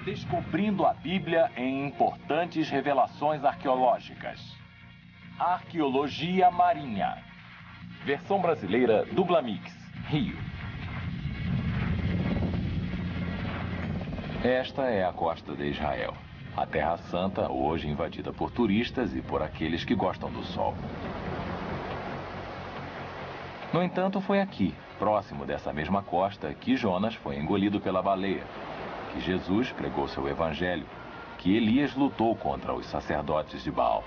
Descobrindo a Bíblia em importantes revelações arqueológicas. Arqueologia Marinha. Versão brasileira Dublamix, Rio. Esta é a costa de Israel. A Terra Santa, hoje invadida por turistas e por aqueles que gostam do sol. No entanto, foi aqui, próximo dessa mesma costa, que Jonas foi engolido pela baleia, que Jesus pregou seu evangelho, que Elias lutou contra os sacerdotes de Baal.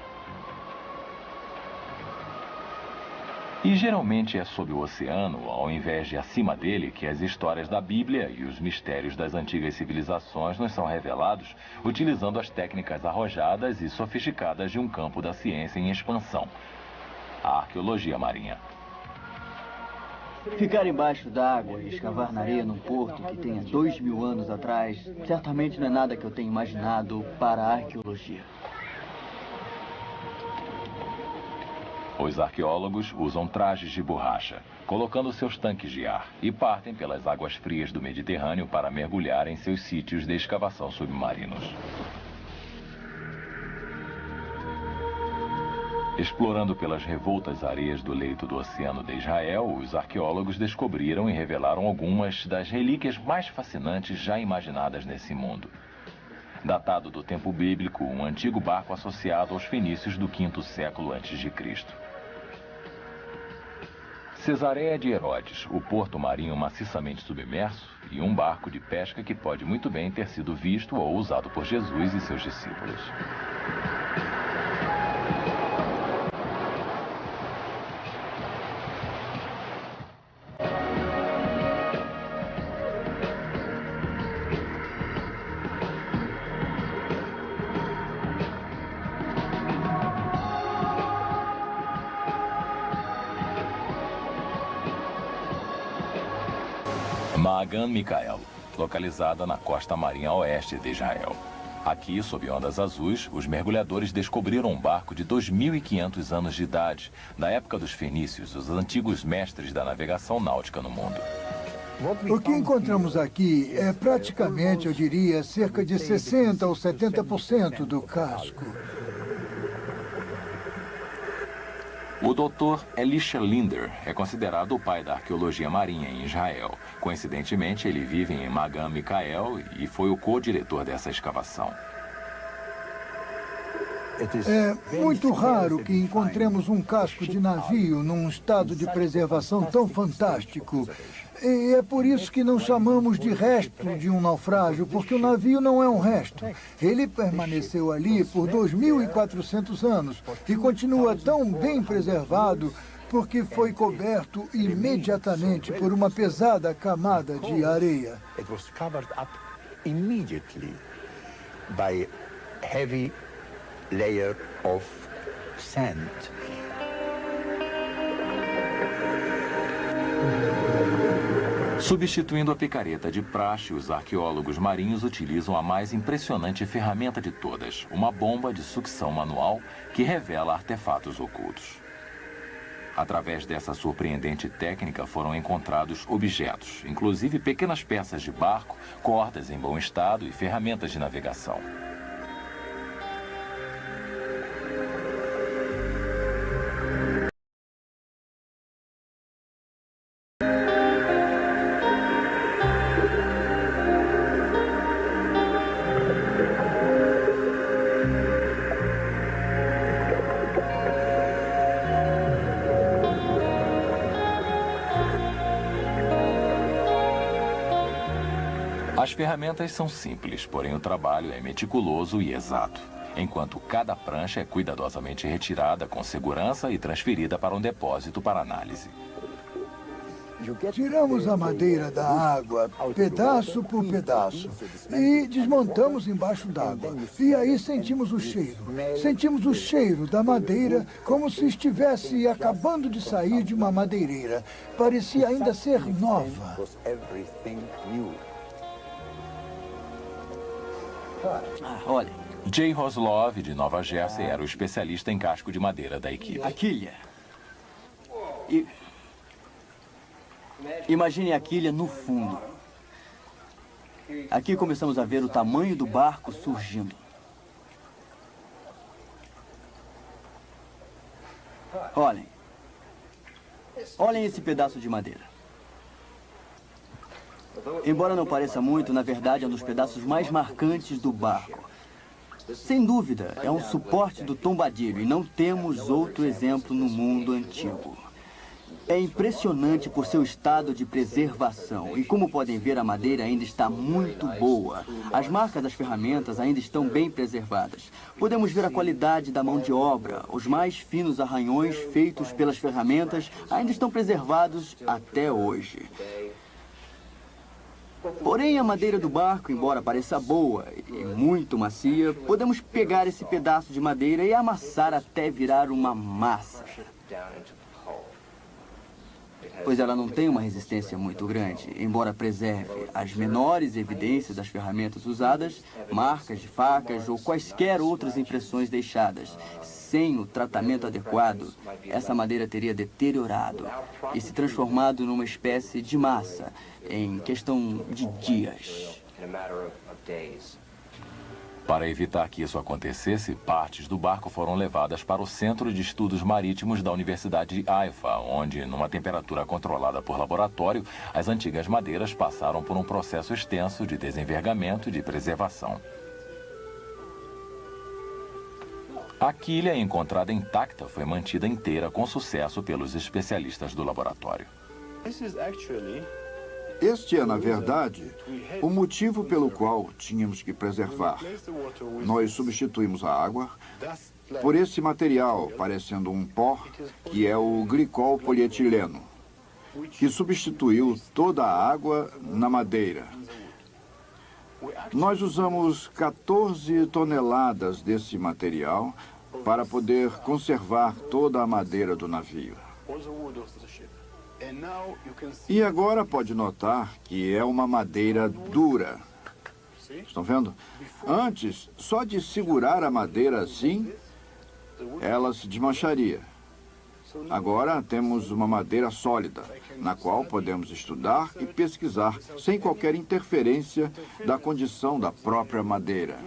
E geralmente é sob o oceano, ao invés de acima dele, que as histórias da Bíblia e os mistérios das antigas civilizações nos são revelados, utilizando as técnicas arrojadas e sofisticadas de um campo da ciência em expansão, a arqueologia marinha. Ficar embaixo d'água e escavar na areia num porto que tenha 2000 anos atrás, certamente não é nada que eu tenha imaginado para a arqueologia. Os arqueólogos usam trajes de borracha, colocando seus tanques de ar, e partem pelas águas frias do Mediterrâneo para mergulhar em seus sítios de escavação submarinos. Explorando pelas revoltas areias do leito do Oceano de Israel, os arqueólogos descobriram e revelaram algumas das relíquias mais fascinantes já imaginadas nesse mundo. Datado do tempo bíblico, um antigo barco associado aos fenícios do V século a.C. Cesareia de Herodes, o porto marinho maciçamente submerso, e um barco de pesca que pode muito bem ter sido visto ou usado por Jesus e seus discípulos. Maagan Mikael, localizada na costa marinha oeste de Israel. Aqui, sob ondas azuis, os mergulhadores descobriram um barco de 2.500 anos de idade, da época dos fenícios, os antigos mestres da navegação náutica no mundo. O que encontramos aqui é praticamente, eu diria, cerca de 60% ou 70% do casco. O Dr. Elisha Linder é considerado o pai da arqueologia marinha em Israel. Coincidentemente, ele vive em Maagan Mikael e foi o co-diretor dessa escavação. É muito raro que encontremos um casco de navio num estado de preservação tão fantástico. E é por isso que não chamamos de resto de um naufrágio, porque o navio não é um resto. Ele permaneceu ali por 2.400 anos e continua tão bem preservado porque foi coberto imediatamente por uma pesada camada de areia. It was covered up immediately by heavy layer of sand. Substituindo a picareta de praxe, os arqueólogos marinhos utilizam a mais impressionante ferramenta de todas, uma bomba de sucção manual que revela artefatos ocultos. Através dessa surpreendente técnica foram encontrados objetos, inclusive pequenas peças de barco, cordas em bom estado e ferramentas de navegação. As ferramentas são simples, porém o trabalho é meticuloso e exato, enquanto cada prancha é cuidadosamente retirada com segurança e transferida para um depósito para análise. Tiramos a madeira da água, pedaço por pedaço, e desmontamos embaixo d'água. E aí sentimos o cheiro. Sentimos o cheiro da madeira como se estivesse acabando de sair de uma madeireira. Parecia ainda ser nova. Olha. Jay Roslov, de Nova Jersey, era o especialista em casco de madeira da equipe. A quilha. Imagine a quilha no fundo. Aqui começamos a ver o tamanho do barco surgindo. Olhem. Olhem esse pedaço de madeira. Embora não pareça muito, na verdade é um dos pedaços mais marcantes do barco. Sem dúvida, é um suporte do tombadilho e não temos outro exemplo no mundo antigo. É impressionante por seu estado de preservação e, como podem ver, a madeira ainda está muito boa. As marcas das ferramentas ainda estão bem preservadas. Podemos ver a qualidade da mão de obra. Os mais finos arranhões feitos pelas ferramentas ainda estão preservados até hoje. Porém, a madeira do barco, embora pareça boa e muito macia, podemos pegar esse pedaço de madeira e amassar até virar uma massa. Pois ela não tem uma resistência muito grande, embora preserve as menores evidências das ferramentas usadas, marcas de facas ou quaisquer outras impressões deixadas. Sem o tratamento adequado, essa madeira teria deteriorado e se transformado numa espécie de massa em questão de dias. Para evitar que isso acontecesse, partes do barco foram levadas para o Centro de Estudos Marítimos da Universidade de Haifa, onde, numa temperatura controlada por laboratório, as antigas madeiras passaram por um processo extenso de desenvergamento e de preservação. A quilha encontrada intacta foi mantida inteira com sucesso pelos especialistas do laboratório. Este é, na verdade, o motivo pelo qual tínhamos que preservar. Nós substituímos a água por esse material, parecendo um pó, que é o glicol polietileno, que substituiu toda a água na madeira. Nós usamos 14 toneladas desse material para poder conservar toda a madeira do navio. E agora pode notar que é uma madeira dura. Estão vendo? Antes, só de segurar a madeira assim, ela se desmancharia. Agora temos uma madeira sólida, na qual podemos estudar e pesquisar sem qualquer interferência da condição da própria madeira.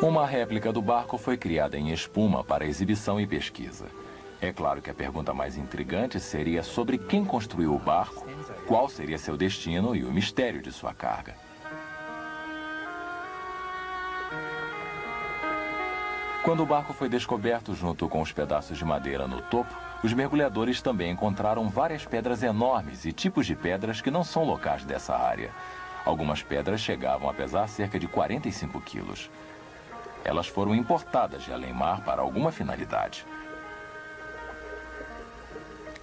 Uma réplica do barco foi criada em espuma para exibição e pesquisa. É claro que a pergunta mais intrigante seria sobre quem construiu o barco, qual seria seu destino e o mistério de sua carga. Quando o barco foi descoberto junto com os pedaços de madeira no topo, os mergulhadores também encontraram várias pedras enormes e tipos de pedras que não são locais dessa área. Algumas pedras chegavam a pesar cerca de 45 quilos. Elas foram importadas de além-mar para alguma finalidade.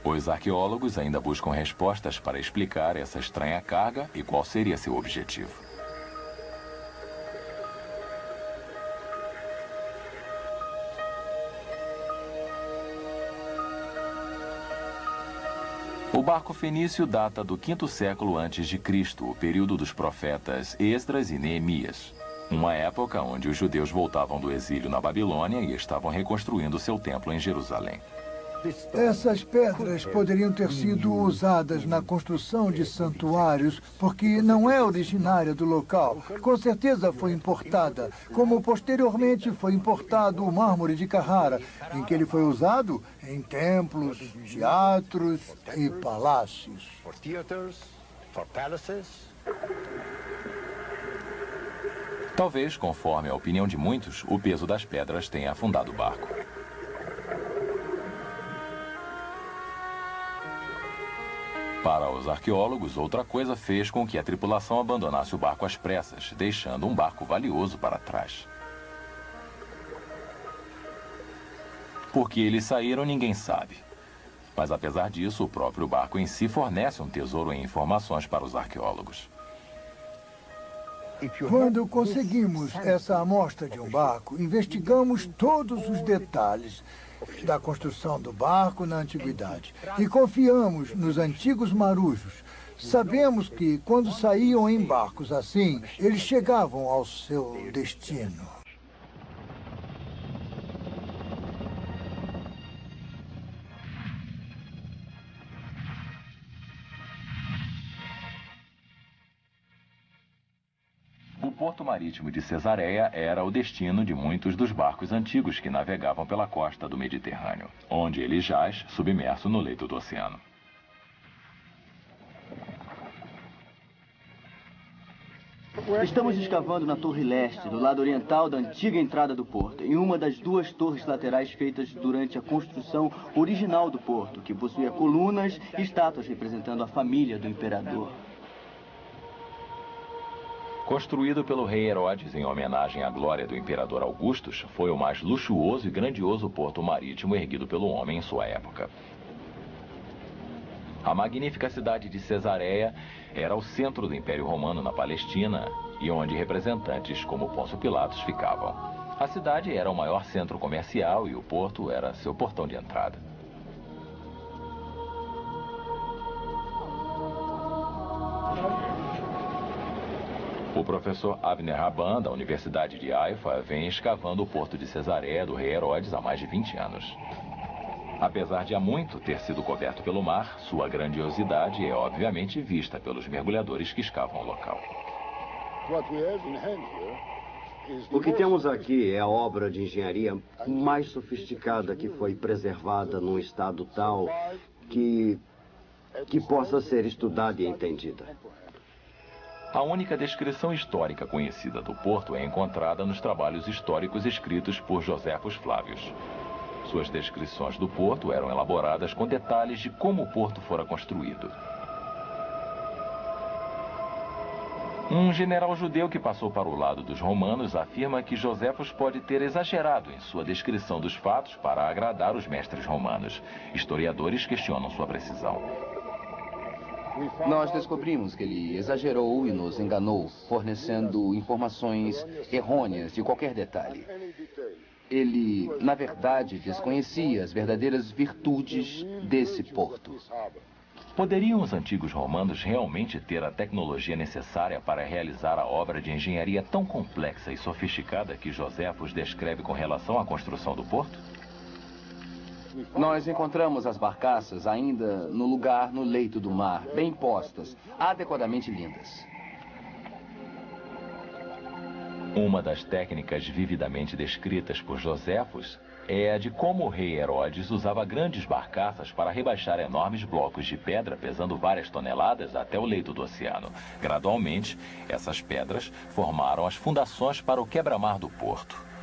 Os arqueólogos ainda buscam respostas para explicar essa estranha carga e qual seria seu objetivo. O barco fenício data do 5º século a.C., o período dos profetas Esdras e Neemias. Uma época onde os judeus voltavam do exílio na Babilônia e estavam reconstruindo seu templo em Jerusalém. Essas pedras poderiam ter sido usadas na construção de santuários, porque não é originária do local. Com certeza foi importada, como posteriormente foi importado o mármore de Carrara, em que ele foi usado em templos, teatros e palácios. Talvez, conforme a opinião de muitos, o peso das pedras tenha afundado o barco. Para os arqueólogos, outra coisa fez com que a tripulação abandonasse o barco às pressas, deixando um barco valioso para trás. Por que eles saíram, ninguém sabe. Mas, apesar disso, o próprio barco em si fornece um tesouro em informações para os arqueólogos. Quando conseguimos essa amostra de um barco, investigamos todos os detalhes da construção do barco na antiguidade e confiamos nos antigos marujos. Sabemos que, quando saíam em barcos assim, eles chegavam ao seu destino. porto marítimo de Cesareia era o destino de muitos dos barcos antigos que navegavam pela costa do Mediterrâneo, onde ele jaz submerso no leito do oceano. Estamos escavando na Torre Leste, do lado oriental da antiga entrada do porto, em uma das duas torres laterais feitas durante a construção original do porto, que possuía colunas e estátuas representando a família do imperador. Construído pelo rei Herodes em homenagem à glória do imperador Augustus, foi o mais luxuoso e grandioso porto marítimo erguido pelo homem em sua época. A magnífica cidade de Cesareia era o centro do Império Romano na Palestina e onde representantes como Pôncio Pilatos ficavam. A cidade era o maior centro comercial e o porto era seu portão de entrada. O professor Avner Rabban, da Universidade de Haifa, vem escavando o porto de Cesareia do rei Herodes há mais de 20 anos. Apesar de há muito ter sido coberto pelo mar, sua grandiosidade é obviamente vista pelos mergulhadores que escavam o local. O que temos aqui é a obra de engenharia mais sofisticada que foi preservada num estado tal que possa ser estudada e entendida. A única descrição histórica conhecida do porto é encontrada nos trabalhos históricos escritos por Joséfos Flávios. Suas descrições do porto eram elaboradas com detalhes de como o porto fora construído. Um general judeu que passou para o lado dos romanos afirma que Joséfos pode ter exagerado em sua descrição dos fatos para agradar os mestres romanos. Historiadores questionam sua precisão. Nós descobrimos que ele exagerou e nos enganou, fornecendo informações errôneas de qualquer detalhe. Ele, na verdade, desconhecia as verdadeiras virtudes desse porto. Poderiam os antigos romanos realmente ter a tecnologia necessária para realizar a obra de engenharia tão complexa e sofisticada que Joséfos descreve com relação à construção do porto? Nós encontramos as barcaças ainda no lugar no leito do mar, bem postas, adequadamente lindas. Uma das técnicas vividamente descritas por Joséfos é a de como o rei Herodes usava grandes barcaças para rebaixar enormes blocos de pedra pesando várias toneladas até o leito do oceano. Gradualmente, essas pedras formaram as fundações para o quebra-mar do porto.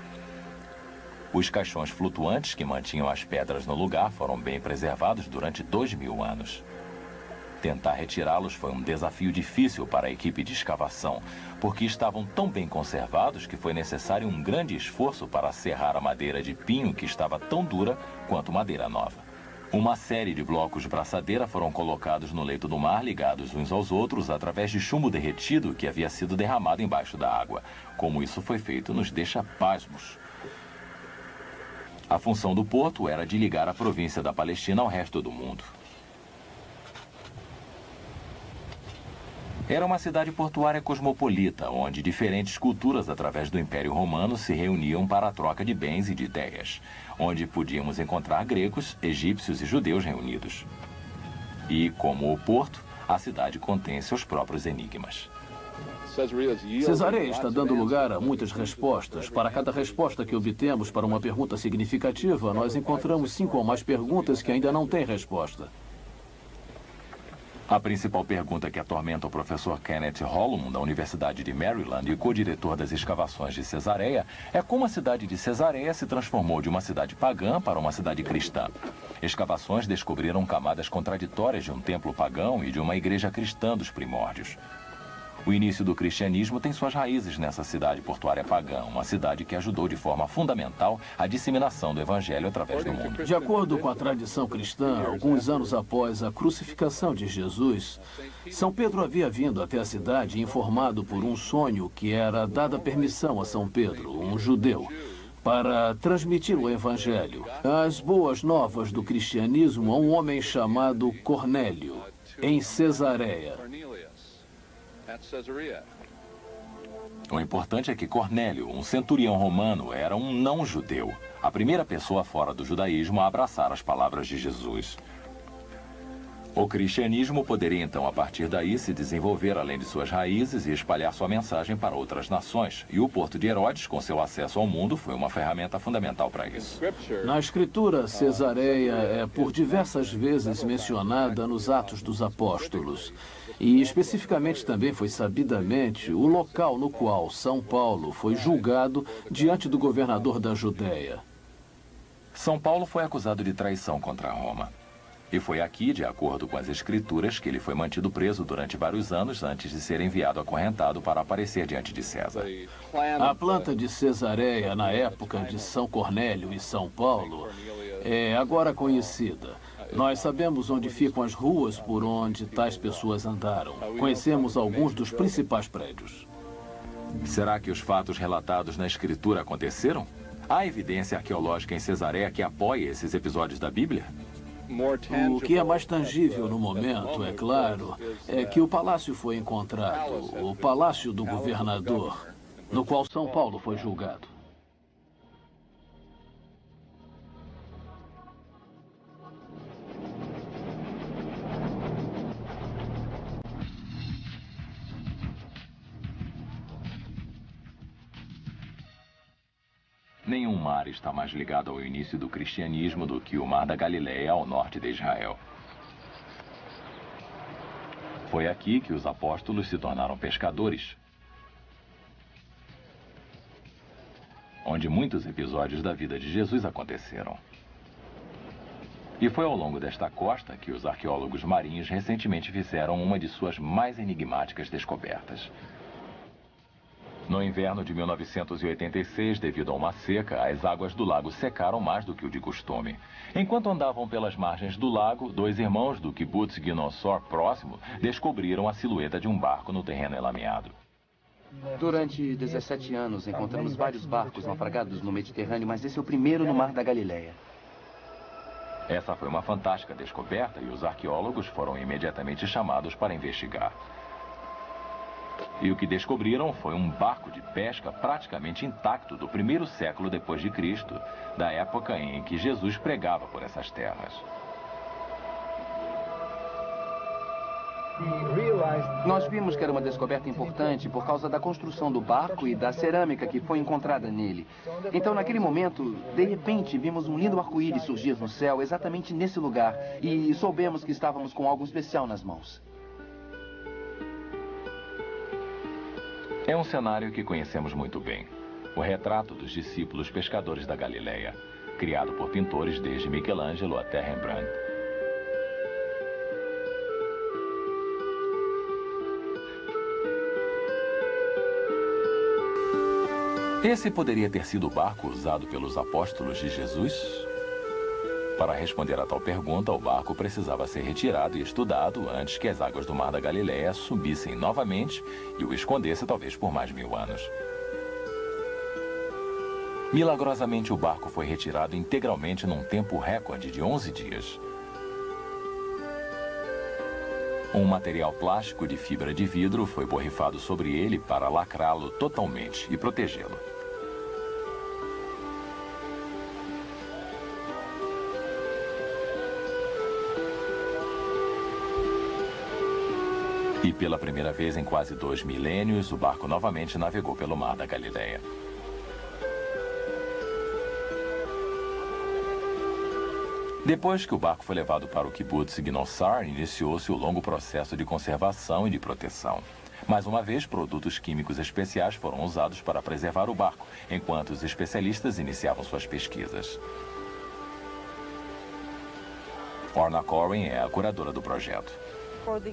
Os caixões flutuantes que mantinham as pedras no lugar foram bem preservados durante 2000 anos. Tentar retirá-los foi um desafio difícil para a equipe de escavação, porque estavam tão bem conservados que foi necessário um grande esforço para serrar a madeira de pinho que estava tão dura quanto madeira nova. Uma série de blocos de braçadeira foram colocados no leito do mar, ligados uns aos outros através de chumbo derretido que havia sido derramado embaixo da água. Como isso foi feito nos deixa pasmos. A função do porto era de ligar a província da Palestina ao resto do mundo. Era uma cidade portuária cosmopolita, onde diferentes culturas através do Império Romano se reuniam para a troca de bens e de ideias, onde podíamos encontrar gregos, egípcios e judeus reunidos. E, como o porto, a cidade contém seus próprios enigmas. Cesareia está dando lugar a muitas respostas. Para cada resposta que obtemos para uma pergunta significativa, nós encontramos 5 ou mais perguntas que ainda não têm resposta. A principal pergunta que atormenta o professor Kenneth Hollum, da Universidade de Maryland e co-diretor das escavações de Cesareia, é como a cidade de Cesareia se transformou de uma cidade pagã para uma cidade cristã. Escavações descobriram camadas contraditórias de um templo pagão e de uma igreja cristã dos primórdios. O início do cristianismo tem suas raízes nessa cidade portuária pagã, uma cidade que ajudou de forma fundamental a disseminação do evangelho através do mundo. De acordo com a tradição cristã, alguns anos após a crucificação de Jesus, São Pedro havia vindo até a cidade informado por um sonho que era dada permissão a São Pedro, um judeu, para transmitir o evangelho, as boas novas do cristianismo a um homem chamado Cornélio, em Cesareia. O importante é que Cornélio, um centurião romano, era um não-judeu, a primeira pessoa fora do judaísmo a abraçar as palavras de Jesus. O cristianismo poderia então, a partir daí, se desenvolver além de suas raízes e espalhar sua mensagem para outras nações. E o Porto de Herodes, com seu acesso ao mundo, foi uma ferramenta fundamental para isso. Na escritura, Cesareia é por diversas vezes mencionada nos Atos dos Apóstolos. E especificamente também foi sabidamente o local no qual São Paulo foi julgado diante do governador da Judéia. São Paulo foi acusado de traição contra Roma. E foi aqui, de acordo com as escrituras, que ele foi mantido preso durante vários anos antes de ser enviado acorrentado para aparecer diante de César. A planta de Cesareia, na época de São Cornélio e São Paulo, é agora conhecida. Nós sabemos onde ficam as ruas por onde tais pessoas andaram. Conhecemos alguns dos principais prédios. Será que os fatos relatados na escritura aconteceram? Há evidência arqueológica em Cesareia que apoia esses episódios da Bíblia? O que é mais tangível no momento, é claro, é que o palácio foi encontrado, o palácio do governador, no qual São Paulo foi julgado. Nenhum mar está mais ligado ao início do cristianismo do que o Mar da Galileia ao norte de Israel. Foi aqui que os apóstolos se tornaram pescadores, onde muitos episódios da vida de Jesus aconteceram. E foi ao longo desta costa que os arqueólogos marinhos recentemente fizeram uma de suas mais enigmáticas descobertas. No inverno de 1986, devido a uma seca, as águas do lago secaram mais do que o de costume. Enquanto andavam pelas margens do lago, dois irmãos do Kibbutz Ginossor próximo descobriram a silhueta de um barco no terreno enlameado. Durante 17 anos, encontramos vários barcos naufragados no Mediterrâneo, mas esse é o primeiro no Mar da Galileia. Essa foi uma fantástica descoberta e os arqueólogos foram imediatamente chamados para investigar. E o que descobriram foi um barco de pesca praticamente intacto do 1º século depois de Cristo, da época em que Jesus pregava por essas terras. Nós vimos que era uma descoberta importante por causa da construção do barco e da cerâmica que foi encontrada nele. Então, naquele momento, de repente, vimos um lindo arco-íris surgir no céu exatamente nesse lugar e soubemos que estávamos com algo especial nas mãos. É um cenário que conhecemos muito bem. O retrato dos discípulos pescadores da Galileia, criado por pintores desde Michelangelo até Rembrandt. Esse poderia ter sido o barco usado pelos apóstolos de Jesus? Para responder a tal pergunta, o barco precisava ser retirado e estudado antes que as águas do Mar da Galileia subissem novamente e o escondesse talvez por mais 1000 anos. Milagrosamente, o barco foi retirado integralmente num tempo recorde de 11 dias. Um material plástico de fibra de vidro foi borrifado sobre ele para lacrá-lo totalmente e protegê-lo. E pela primeira vez em quase 2 milênios, o barco novamente navegou pelo Mar da Galileia. Depois que o barco foi levado para o Kibbutz Ginossar, iniciou-se o longo processo de conservação e de proteção. Mais uma vez, produtos químicos especiais foram usados para preservar o barco, enquanto os especialistas iniciavam suas pesquisas. Orna Corwin é a curadora do projeto.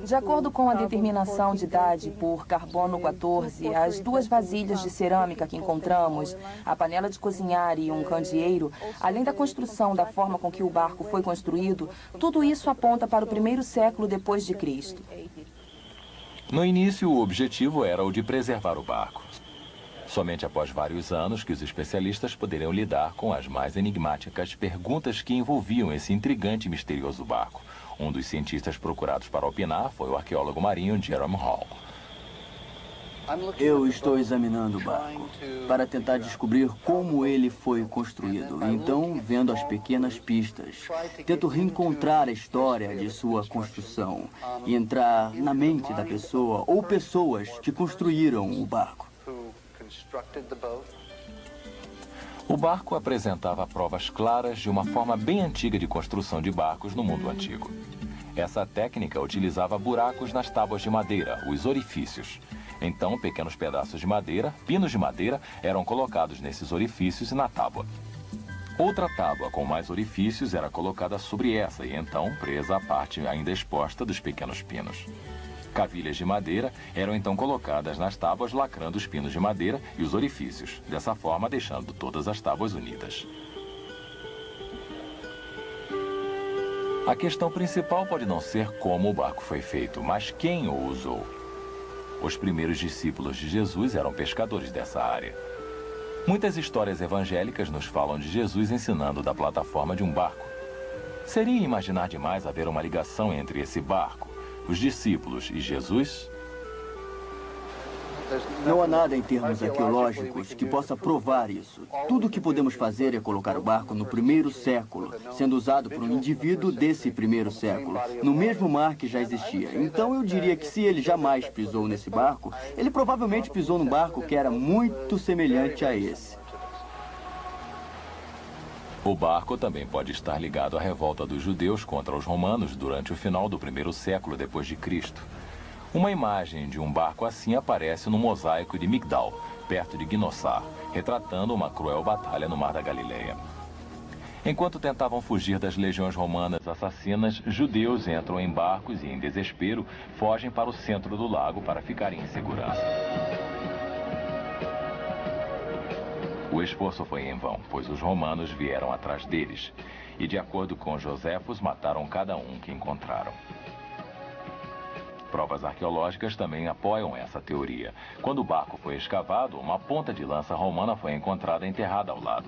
De acordo com a determinação de idade por carbono 14, as 2 vasilhas de cerâmica que encontramos, a panela de cozinhar e um candeeiro, além da construção da forma com que o barco foi construído, tudo isso aponta para o 1º século depois de Cristo. No início, o objetivo era o de preservar o barco. Somente após vários anos que os especialistas poderiam lidar com as mais enigmáticas perguntas que envolviam esse intrigante e misterioso barco. Um dos cientistas procurados para opinar foi o arqueólogo marinho Jerome Hall. Eu estou examinando o barco para tentar descobrir como ele foi construído. Então, vendo as pequenas pistas, tento reencontrar a história de sua construção e entrar na mente da pessoa ou pessoas que construíram o barco. O barco apresentava provas claras de uma forma bem antiga de construção de barcos no mundo antigo. Essa técnica utilizava buracos nas tábuas de madeira, os orifícios. Então, pequenos pedaços de madeira, pinos de madeira, eram colocados nesses orifícios e na tábua. Outra tábua com mais orifícios era colocada sobre essa e então presa à parte ainda exposta dos pequenos pinos. Cavilhas de madeira eram então colocadas nas tábuas, lacrando os pinos de madeira e os orifícios, dessa forma deixando todas as tábuas unidas. A questão principal pode não ser como o barco foi feito, mas quem o usou. Os primeiros discípulos de Jesus eram pescadores dessa área. Muitas histórias evangélicas nos falam de Jesus ensinando da plataforma de um barco. Seria imaginar demais haver uma ligação entre esse barco, os discípulos e Jesus? Não há nada em termos arqueológicos que possa provar isso. Tudo o que podemos fazer é colocar o barco no primeiro século, sendo usado por um indivíduo desse primeiro século, no mesmo mar que já existia. Então eu diria que se ele jamais pisou nesse barco, ele provavelmente pisou num barco que era muito semelhante a esse. O barco também pode estar ligado à revolta dos judeus contra os romanos durante o final do primeiro século depois de Cristo. Uma imagem de um barco assim aparece no mosaico de Migdal, perto de Ginossar, retratando uma cruel batalha no Mar da Galileia. Enquanto tentavam fugir das legiões romanas assassinas, judeus entram em barcos e, em desespero, fogem para o centro do lago para ficarem em segurança. O esforço foi em vão, pois os romanos vieram atrás deles e, de acordo com Joséfos, mataram cada um que encontraram. Provas arqueológicas também apoiam essa teoria. Quando o barco foi escavado, uma ponta de lança romana foi encontrada enterrada ao lado.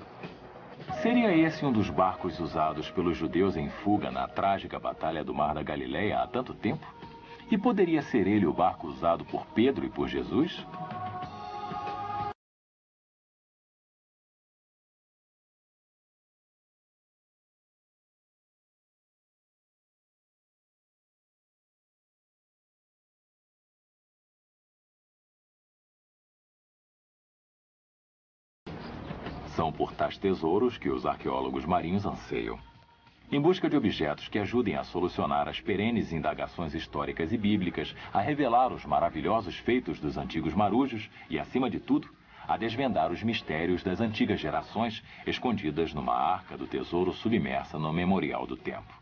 Seria esse um dos barcos usados pelos judeus em fuga na trágica Batalha do Mar da Galileia há tanto tempo? E poderia ser ele o barco usado por Pedro e por Jesus? São por tais tesouros que os arqueólogos marinhos anseiam. Em busca de objetos que ajudem a solucionar as perenes indagações históricas e bíblicas, a revelar os maravilhosos feitos dos antigos marujos e, acima de tudo, a desvendar os mistérios das antigas gerações escondidas numa arca do tesouro submersa no Memorial do Tempo.